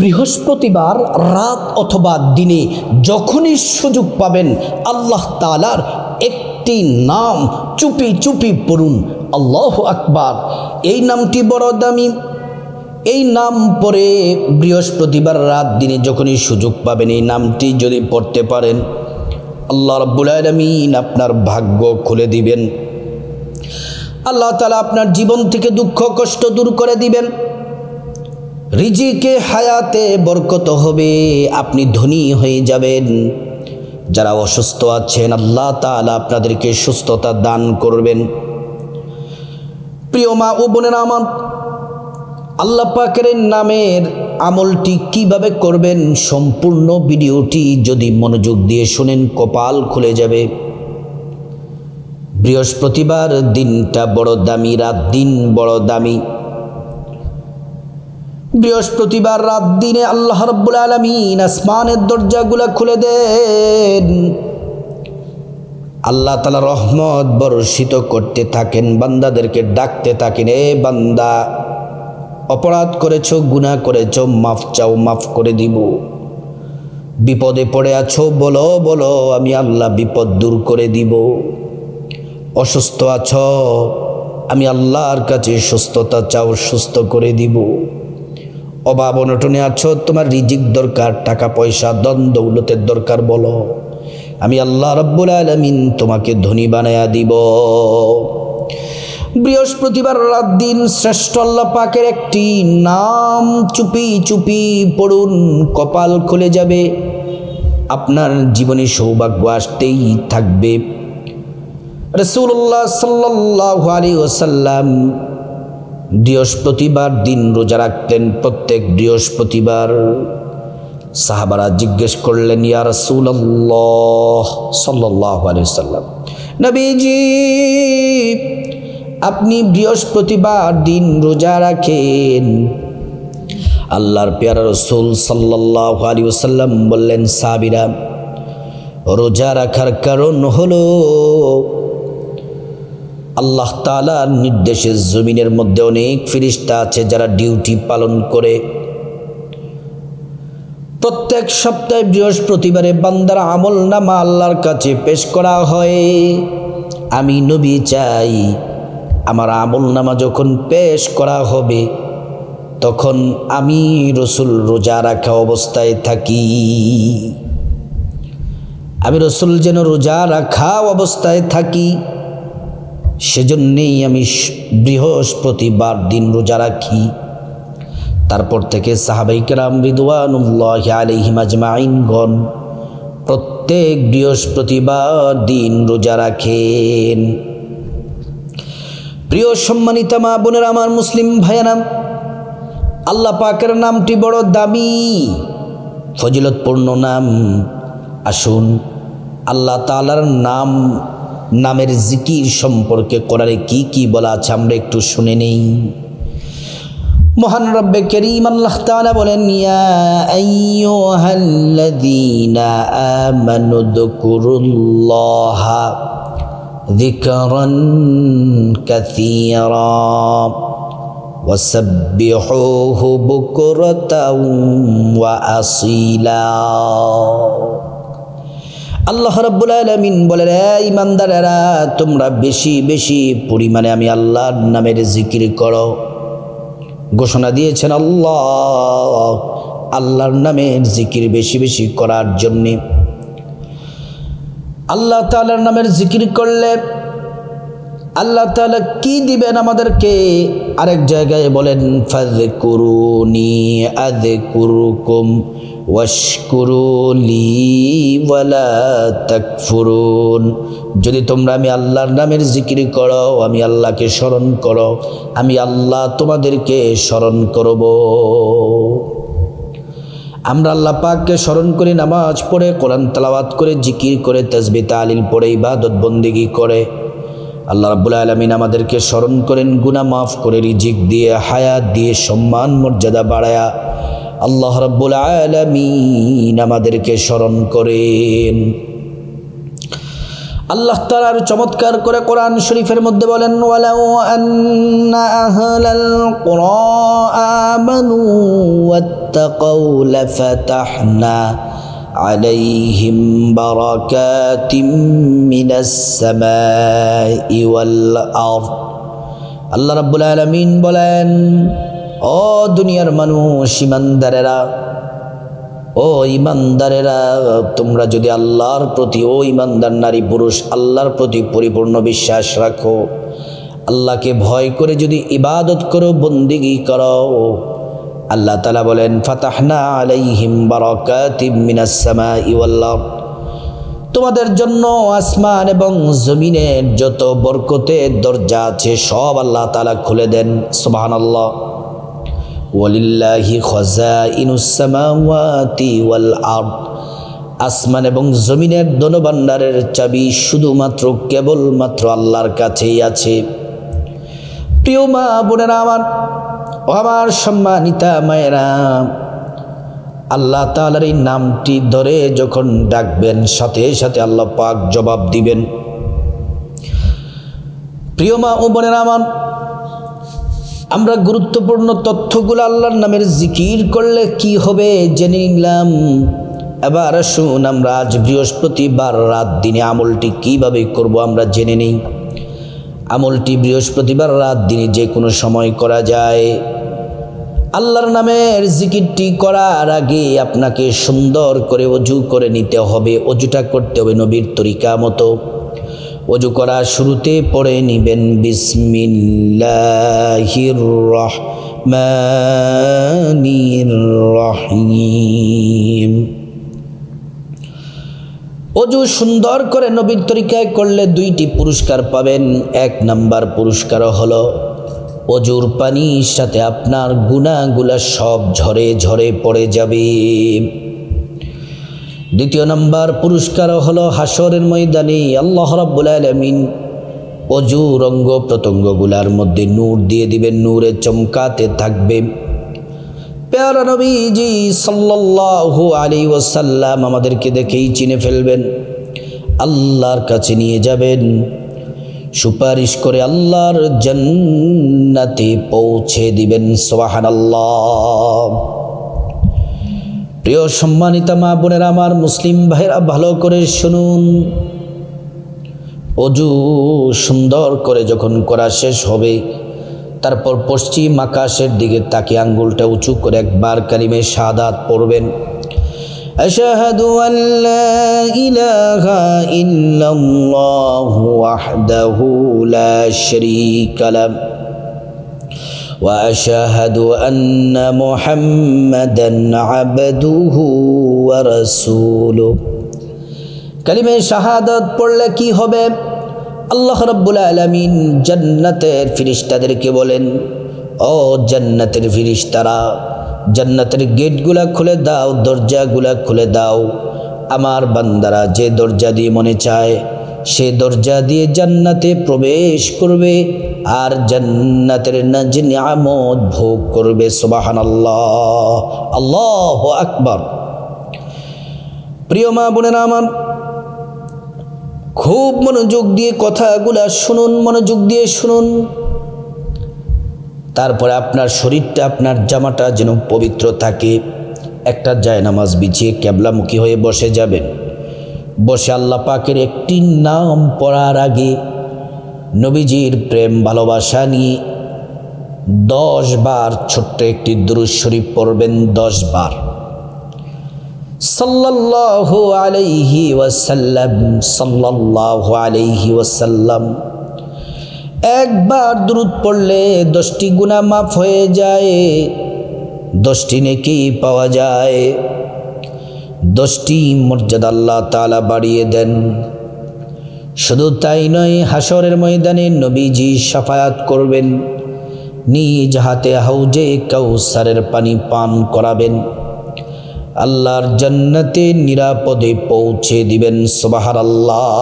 বৃহস্পতিবার রাত অথবা দিনে যখনই সুযোগ পাবেন আল্লাহ তাআলার একটি নাম চুপি চুপি পড়ুন, আল্লাহু আকবার। এই নামটি বড় দামি। এই নাম পড়ে বৃহস্পতিবার রাত দিনে যখনই সুযোগ পাবেন এই নামটি যদি পড়তে পারেন, আল্লাহ রাব্বুল আলামিন আপনার ভাগ্য খুলে দিবেন। আল্লাহ তাআলা আপনার জীবন থেকে দুঃখ কষ্ট দূর করে দিবেন। রিজিকে হায়াতে বরকত হবে, আপনি ধনী হয়ে যাবেন। যারা অসুস্থ আছেন আল্লাহ তাআলা আপনাদেরকে সুস্থতা দান করবেন। প্রিয় মা ও বোনেরা আমার, আল্লাহ পাকের নামের আমলটি কিভাবে করবেন সম্পূর্ণ ভিডিওটি যদি মনোযোগ দিয়ে শুনেন কপাল খুলে যাবে। বৃহস্পতিবার দিনটা বড় দামি, রাত দিন বড় দামি। বৃহস্পতিবার রাত দিনে আল্লাহ রাব্বুল আলামিন আসমানের দরজাগুলো খুলে দেন। আল্লাহ তাআলা রহমত বর্ষিত করতে থাকেন, বান্দাদেরকে ডাকতে থাকেন, এ বান্দা অপরাধ করেছো, গুনাহ করেছো, মাফ চাও, মাফ করে দিব। বিপদে পড়ে আছো, বলো বলো, আমি আল্লাহ বিপদ দূর করে দিব। অসুস্থ আছো, আমি আল্লাহর কাছে সুস্থতা চাও, সুস্থ করে দিব। অভাব অনটনে আছো, তোমার রিজিক দরকার, টাকা পয়সা ধন দৌলতের দরকার, বলো, আমি আল্লাহ রাব্বুল আলামিন তোমাকে ধনী বানায়া দিব। বৃহস্পতিবার রাত দিন শ্রেষ্ঠ আল্লাহ পাকের একটি নাম চুপি চুপি পড়ুন, কপাল খুলে যাবে। আপনার জীবনে সৌভাগ্য আসতেই থাকবে। রাসূলুল্লাহ সাল্লাল্লাহু আলাইহি ওয়াসাল্লাম বৃহস্পতিবার দিন রোজা রাখতেন, প্রত্যেক বৃহস্পতিবার। সাহাবারা জিজ্ঞেস করলেন, ইয়া রাসূলুল্লাহ সাল্লাল্লাহু আলাইহি ওয়াসাল্লাম, নবীজি আপনি বৃহস্পতিবার দিন রোজা রাখেন। আল্লাহর পেয়ারা রাসূল সাল্লাল্লাহু আলাইহি ওয়াসাল্লাম বললেন, সাহাবীরা, রোজা রাখার কারণ হলো আল্লাহ তাআলার নির্দেশে জমিনের মধ্যে অনেক ফেরেশতা আছে যারা ডিউটি পালন করে। প্রত্যেক সপ্তাহে বৃহস্পতিবারে বান্দার আমলনামা আল্লাহর কাছে পেশ করা হয়। আমি নবী চাই আমার আমলনামা যখন পেশ করা হবে তখন আমি রাসূল রোজা রাখা অবস্থায় থাকি। আমি রাসূল যেন রোজা রাখা অবস্থায় থাকি, সেজন্যেই আমি বৃহস্পতিবার দিন রোজা রাখি। তারপর থেকে সাহাবায়ে কেরাম রিদওয়ানুল্লাহি আলাইহিম আজমাইনগণ প্রত্যেক বৃহস্পতিবার দিন রোজা রাখেন। প্রিয় সম্মানিতা মা বোনেরা আমার, মুসলিম ভাইয়েরা, আল্লাহ পাকের নামটি বড় দামি, ফজিলতপূর্ণ নাম। আসুন আল্লাহ তাআলার নামের জিকির সম্পর্কে কোরআনে কি কি বলা আছে আমরা একটু শুনে নেই। মহান রব্বে করিম আল্লাহ তাআলা বলেন, ইয়া আইয়ুহাল্লাযীনা আমানু যকুরুল্লাহা যিকরান কাসীরা ওয়াসাব্বিহুহু বুকরাতাও ওয়া আসীলা। আল্লাহ রাব্বুল আলামিন বলেন, হে ঈমানদারেরা, তোমরা বেশি বেশি পরিমাণে আমি আল্লাহর নামের জিকির করো। ঘোষণা দিয়েছেন আল্লাহর নামের জিকির বেশি বেশি করার জন্যে। আল্লাহ তাআলার নামের জিকির করলে আল্লাহ তাআলা কি দিবেন আমাদেরকে? আরেক জায়গায় বলেন, ফাযকুরুনি আযকুরুকুম ওয়াশকুরুলি ওয়ালা তাকফুরুন। যদি তোমরা আমি আল্লাহর নামের জিকির করো, আমি আল্লাহকে স্মরণ করো, আমি আল্লাহ তোমাদেরকে স্মরণ করব। আমরা আল্লাহ পাককে স্মরণ করে নামাজ পড়ে, কোরআন তেলাওয়াত করে, জিকির করে, তাসবিহ তাহলিল পড়ে, ইবাদত বন্দেগী করে আল্লাহ রাব্বুল আলামিন আমাদেরকে স্মরণ করেন, গুনাহ মাফ করে, রিজিক দিয়ে, হায়াত দিয়ে, সম্মান মর্যাদা বাড়ায়া আল্লাহ রাব্বুল আলামিন আমাদেরকে স্মরণ করেন। আল্লাহ তাআলা আর চমৎকার করে কোরআন শরীফের মধ্যে বলেন, ওয়ালাউ আন্না আহলাল কুরা আমানু ওয়াত্তাকাউ লাফাতাহনা আলাইহিম বারাকাতিম মিনাস সামাই ওয়াল আরদ। আল্লাহ রাব্বুল আলামিন বলেন, ও দুনিয়ার মানুষ, ইমানদারেরা, ও ইমানদারেরা, তোমরা যদি আল্লাহর প্রতি, ও ইমানদার নারী পুরুষ, আল্লাহর প্রতি পরিপূর্ণ বিশ্বাস রাখো, আল্লাহকে ভয় করে যদি ইবাদত করো, বন্দেগী করো, আল্লাহ তাআলা বলেন ফাতাহনা আলাইহিম বারাকাতিম মিনাস সামাই ওয়াল আরদ, তোমাদের জন্য আসমান এবং জমিনের যত বরকতের দরজা আছে সব আল্লাহ তাআলা খুলে দেন। সুবহানাল্লাহ। ওয়ালিল্লাহি খাযাইনুস সামাওয়াতি ওয়াল আরদ, আসমান এবং জমিনের ধনভাণ্ডারের চাবি শুধুমাত্র কেবলমাত্র আল্লাহর কাছেই আছে। প্রিয় মা বোনেরা আমার, ও আমার সম্মানিতা মায়েরা, আল্লাহ তাআলার এই নামটি ধরে যখন ডাকবেন, সাথে সাথে আল্লাহ পাক জবাব দিবেন। প্রিয় মা ও বোনেরা আমার, আমরা গুরুত্বপূর্ণ তথ্যগুলো আল্লাহর নামের জিকির করলে কি হবে জেনে নিলাম। এবার আসুন আমরা আজ বৃহস্পতিবার রাত দিনে আমলটি কিভাবে করব আমরা জেনে নিই। আমলটি বৃহস্পতিবার রাত দিনে যে কোনো সময় করা যায়। আল্লাহর নামের জিকিরটি করার আগে আপনাকে সুন্দর করে ওযু করে নিতে হবে। ওযুটা করতে হবে নবীর তরিকা মতো। ওযু করা শুরুতে পড়ে নিবেন বিসমিল্লাহির রহমানির রহিম। ওযু সুন্দর করে নবীর তরিকায় করলে দুইটি পুরস্কার পাবেন। এক নাম্বার পুরস্কার হলো ওযুর পানির সাথে আপনার গুনাহগুলা সব ঝরে ঝরে পড়ে যাবে। দ্বিতীয় নাম্বার পুরস্কার হলো হাসরের ময়দানে আল্লাহ রাব্বুল আলামিন ওযুর অঙ্গ প্রত্যঙ্গগুলার মধ্যে নূর দিয়ে দিবেন, নূরে চমকাতে থাকবে। প্যারা নবীজি সাল্লাল্লাহু আলাইহি ওয়াসাল্লাম আমাদেরকে দেখেই চিনে ফেলবেন, আল্লাহর কাছে নিয়ে যাবেন, সুপারিশ করে আল্লাহর জান্নাতে পৌঁছে দিবেন। সুবহানাল্লাহ। প্রিয় সম্মানিতা মা বোনেরা আমার, মুসলিম ভাইরা ভালো করে শুনুন। ওযু সুন্দর করে যখন করা শেষ হবে, তারপর পশ্চিম আকাশের দিকে তাকিয়ে আঙ্গুলটা উঁচু করে একবার কালিমে শাহাদাত পড়বেন। আশহাদু আল্লা ইলাহা ইল্লাল্লাহু ওয়াহদাহু লা শারীকা লাহু ওয়া আশহাদু আন্না মুহাম্মাদান আবদুহু ওয়া রাসূলুহু। কালিমে শাহাদাত পড়লে কি হবে? আল্লাহ রাব্বুল আলামিন জান্নাতের ফেরেশতাদেরকে বলেন, ও জান্নাতের ফেরেশতারা, জান্নাতের গেটগুলা খুলে দাও, দরজাগুলা খুলে দাও। আমার বান্দারা যে দরজা দিয়ে মনে চায় সে দরজা দিয়ে জান্নাতে প্রবেশ করবে আর জান্নাতের নিয়ামত ভোগ করবে। সুবহানাল্লাহ, আল্লাহু আকবার। প্রিয় মা বোনেরা আমার, খুব মনোযোগ দিয়ে কথাগুলা শুনুন, মনোযোগ দিয়ে শুনুন। তারপরে আপনার শরীরটা, আপনার জামাটা যেন পবিত্র থাকে। একটা জায়নামাজ বিছিয়ে কিবলামুখী হয়ে বসে যাবেন। বসে আল্লাহ পাকের একটি নাম পড়ার আগে নবীজির প্রেম ভালোবাসা নিয়ে 10 বার ছোট্ট একটি দুরূদ শরীফ পড়বেন। 10 বার সাল্লাল্লাহু আলাইহি ওয়াসাল্লাম, সাল্লাল্লাহু আলাইহি ওয়াসাল্লাম। একবার দুরূদ পড়লে 10টি গুনাহ মাফ হয়ে যায়, 10টি নেকি পাওয়া যায়, 10টি মর্যাদা আল্লাহ তাআলা বাড়িয়ে দেন। শুধু তাই নয়, হাসরের ময়দানে নবীজি শাফায়াত করবেন, নিজ হাতে হাউজে কাউসারের পানি পান করাবেন, আল্লাহর জান্নাতে নিরাপদে পৌঁছে দিবেন। সুবহানাল্লাহ।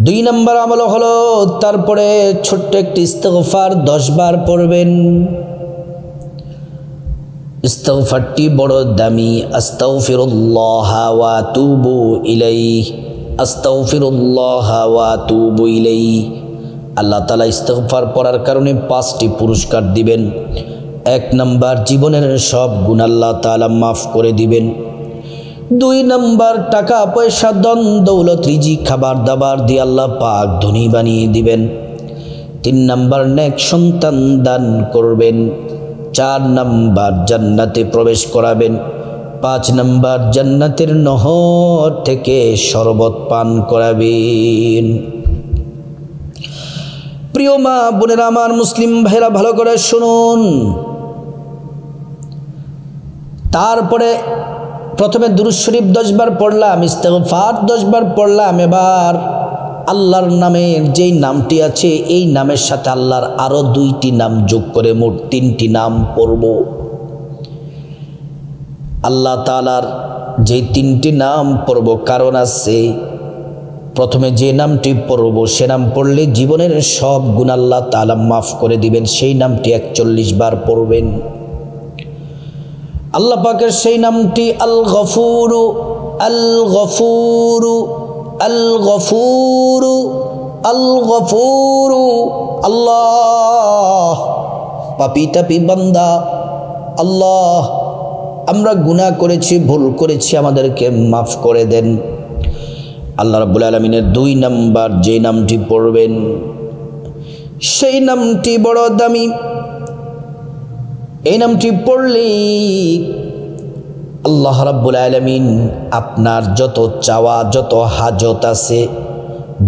2 নম্বর আমল হলো তারপরে ছোট্ট একটি ইস্তিগফার 10 বার পড়বেন। ইস্তিগফারটি বড় দামি। আস্তাগফিরুল্লাহ ওয়া আতুবু ইলাইহি, আস্তাগফিরুল্লাহ ওয়া আতুবু ইলাইহি। আল্লাহ তাআলা ইস্তিগফার পড়ার কারণে 5টি পুরস্কার দিবেন। 1 নাম্বার, জীবনের সব গুনাহ আল্লাহ তাআলা মাফ করে দিবেন। 2 নাম্বার, টাকা পয়সা ধন দৌলত রিজিক খাবার দাবার দিয়ে আল্লাহ পাক ধনী বানিয়ে দিবেন। 3 নাম্বার, নেক সন্তান দান করবেন। 4 নাম্বার, জান্নাতে প্রবেশ করাবেন। 5 নাম্বার, জান্নাতের নহর থেকে শরবত পান করাবেন। প্রিয় মা বোনেরা আমার, মুসলিম ভাইরা ভালো করে শুনুন। তারপরে প্রথমে দুরূদ শরীফ 10 বার পড়লাম, ইস্তিগফার 10 বার পড়লাম। এবার আল্লাহর নামের যেই নামটি আছে এই নামের সাথে আল্লাহর আরো 2টি নাম যোগ করে মোট 3টি নাম পড়ব। আল্লাহ তাআলার যেই 3টি নাম পড়ব কারণ আছে। প্রথমে যে নামটি পড়ব সে নাম পড়লে জীবনের সব গুনাহ আল্লাহ তাআলা মাফ করে দিবেন। সেই নামটি 41 বার পড়বেন। আল্লাহ পাকের সেই নামটি আল গফুরু, আল গফুরু, আল গফুরু, আল গফুরু। আল্লাহ, পাপী তাপী বান্দা, আল্লাহ আমরা গুনাহ করেছি, ভুল করেছি, আমাদেরকে মাফ করে দেন। আল্লাহ রাব্বুল আলামিনের 2 নাম্বার যে নামটি পড়বেন সেই নামটি বড় দামি। এই নামটি পড়লে আল্লাহ রাব্বুল আলামিন আপনার যত চাওয়া, যত হাজত আছে,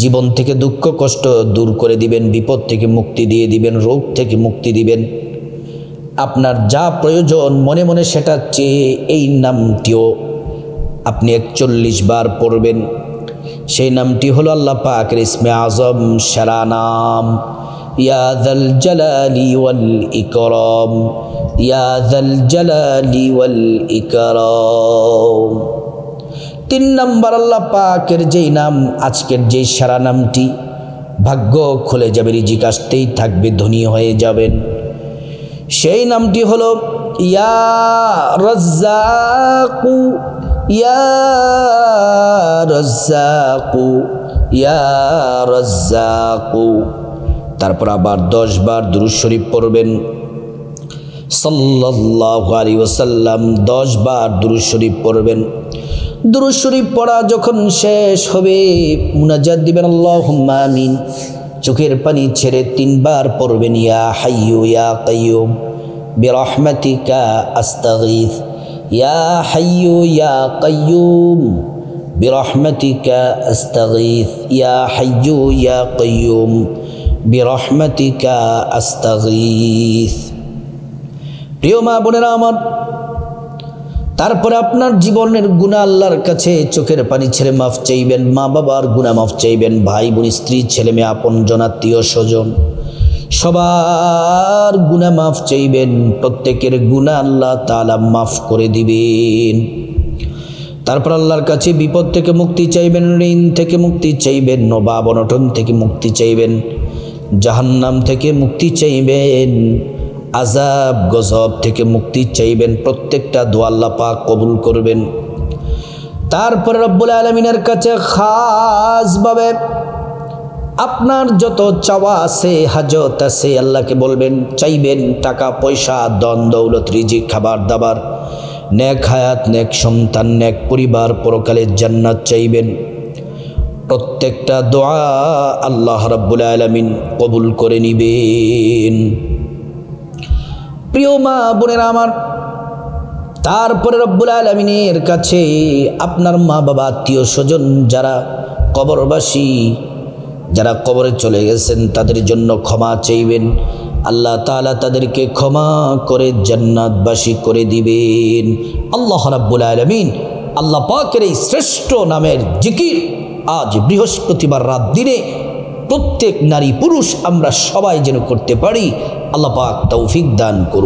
জীবন থেকে দুঃখ কষ্ট দূর করে দিবেন, বিপদ থেকে মুক্তি দিয়ে দিবেন, রোগ থেকে মুক্তি দিবেন। আপনার যা প্রয়োজন মনে মনে সেটা চেয়ে এই নামটিও আপনি 41 বার পড়বেন। সেই নামটি হলো আল্লাহ পাকের ইসমে আজম সেরা নাম, ইয়া যাল জালালি ওয়াল ইকরাম, ইয়া যাল জালালি ওয়াল ইকরাম। 3 নাম্বার, আল্লাহ পাকের যেই নাম, আজকের যেই সেরা নামটি, ভাগ্য খুলে যাবে, রিজিক আসতেই থাকবে, ধনী হয়ে যাবেন। সেই নামটি হলো ইয়া রাজ্জাকু, ইয়া রাজ্জাকু, ইয়া রাজ্জাকু। তারপর আবার 10 বার দুরূদ শরীফ পড়বেন সাল্লাল্লাহু আলাইহি ওয়াসাল্লাম। 10 বার দুরূদ শরীফ পড়বেন। দুরূদ শরীফ পড়া যখন শেষ হবে মুনাজাত দিবেন আল্লাহুম্মা আমিন। চোখের পানি ছেড়ে 3 বার পড়বেন ইয়া হাইয়ু ইয়া কাইয়ুম বিরহমাতিকা আস্তাগীথ, ইয়া হাইয়ু ইয়া কাইয়ুম বিরহমাতিকা আস্তাগীথ, ইয়া হাইয়ু ইয়া কাইয়ুম বিরহমাতিকা আস্তাগীথ। প্রিয় মা বোনেরা আমার, তারপরে আপনার জীবনের গুনাহ আল্লাহর কাছে চোখের পানি ছেড়ে মাফ চাইবেন, মা বাবার গুনাহ মাফ চাইবেন, ভাই বোন স্ত্রী ছেলে মেয়ে আপনজন আত্মীয় স্বজন সবার গুনাহ মাফ চাইবেন। প্রত্যেকের গুনাহ আল্লাহ তাআলা মাফ করে দিবেন। তারপর আল্লাহর কাছে বিপদ থেকে মুক্তি চাইবেন, ঋণ থেকে মুক্তি চাইবেন, অভাব অনটন থেকে মুক্তি চাইবেন, জাহান্নাম থেকে মুক্তি চাইবেন, আযাব গজব থেকে মুক্তি চাইবেন। প্রত্যেকটা দোয়া আল্লাহ পাক কবুল করবেন। তারপর রব্বুল আলামিনের কাছে খাসভাবে আপনার যত চাওয়া আছে, হাজত আছে, আল্লাহকে বলবেন, চাইবেন। টাকা পয়সা, ধন দৌলত, রিজিক খাবার দাবার, নেক হায়াত, নেক সন্তান, নেক পরিবার, পরকালের জান্নাত চাইবেন। প্রত্যেকটা দোয়া আল্লাহ রাব্বুল আলামিন কবুল করে নিবেন। প্রিয় মা বোনেরা আমার, তারপরে রব্বুল আলামিনের কাছে আপনার মা বাবা আত্মীয় স্বজন যারা কবরবাসী, যারা কবরে চলে গেছেন তাদের জন্য ক্ষমা চাইবেন। আল্লাহ তাআলা তাদেরকে ক্ষমা করে জান্নাতবাসী করে দিবেন। আল্লাহ রাব্বুল আলামিন আল্লাহ পাকের এই শ্রেষ্ঠ নামের জিকির আজ বৃহস্পতিবার রাত দিনে প্রত্যেক নারী পুরুষ আমরা সবাই যেন করতে পারি। আল্লাহ পাক তৌফিক দান করুন।